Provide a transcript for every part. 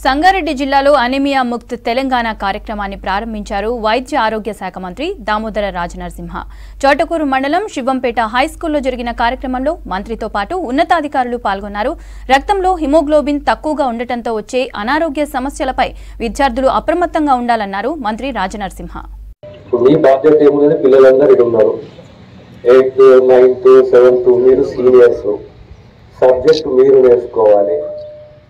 సంగారెడ్డి జిల్లాలో అనీమియా ముక్త్ తెలంగాణ కార్యక్రమాన్ని ప్రారంభించారు వైద్య ఆరోగ్య శాఖ మంత్రి దామోదర రాజనరసింహ. చోటకూరు మండలం శివంపేట హైస్కూల్లో జరిగిన కార్యక్రమంలో మంత్రితో పాటు ఉన్నతాధికారులు పాల్గొన్నారు. రక్తంలో హిమోగ్లోబిన్ తక్కువగా ఉండటంతో వచ్చే అనారోగ్య సమస్యలపై విద్యార్థులు అప్రమత్తంగా ఉండాలన్నారు మంత్రి రాజనరసింహ. మీ బాధ్యత ఏముంది, పిల్లలందరూ ఇక్కడ ఉన్నారు. 8th 9th 7th మీరు సీనియర్స్, సబ్జెక్ట్ మీరు నేర్చుకోవాలి.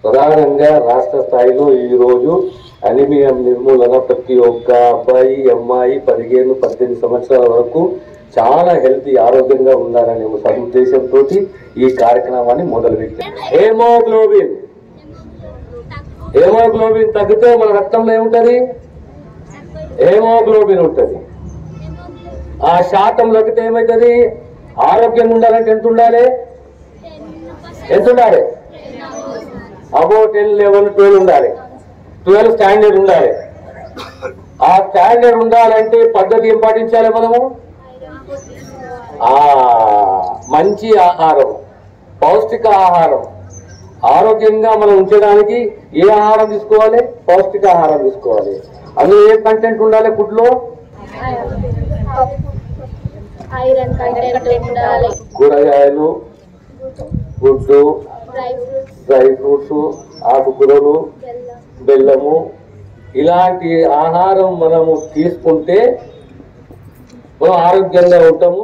ప్రధానంగా రాష్ట్ర స్థాయిలో ఈరోజు అనీమియా నిర్మూలన ప్రతి ఒక్క అబ్బాయి అమ్మాయి 15-18 సంవత్సరాల వరకు చాలా హెల్తీ ఆరోగ్యంగా ఉండాలనే సదుద్దేశంతో ఈ కార్యక్రమాన్ని మొదలుపెట్టాం. హేమోగ్లోబిన్ తగ్గితే మన రక్తంలో ఏముంటది, హేమోగ్లోబిన్ ఉంటుంది. ఆ శాతం తగ్గితే ఏమవుతుంది, ఆరోగ్యంగా ఉండాలంటే ఎంత ఉండాలి, అబౌట్ 10, 11, 12 ఉండాలి. 12 స్టాండర్డ్ ఉండాలి. ఆ స్టాండర్డ్ ఉండాలంటే పద్ధతి ఏం పాటించాలి మనము, మంచి ఆహారం, పౌష్టిక ఆహారం. ఆరోగ్యంగా మనం ఉంచడానికి ఏ ఆహారం తీసుకోవాలి, పౌష్టిక ఆహారం తీసుకోవాలి. అందులో ఏ కంటెంట్ ఉండాలి, ఫుడ్లో కూరగాయలు, గుడ్డు, డ్రై ఫ్రూట్స్, ఆకుకూరలు, బెల్లము, ఇలాంటి ఆహారం మనము తీసుకుంటే మనం ఆరోగ్యంగా ఉంటాము.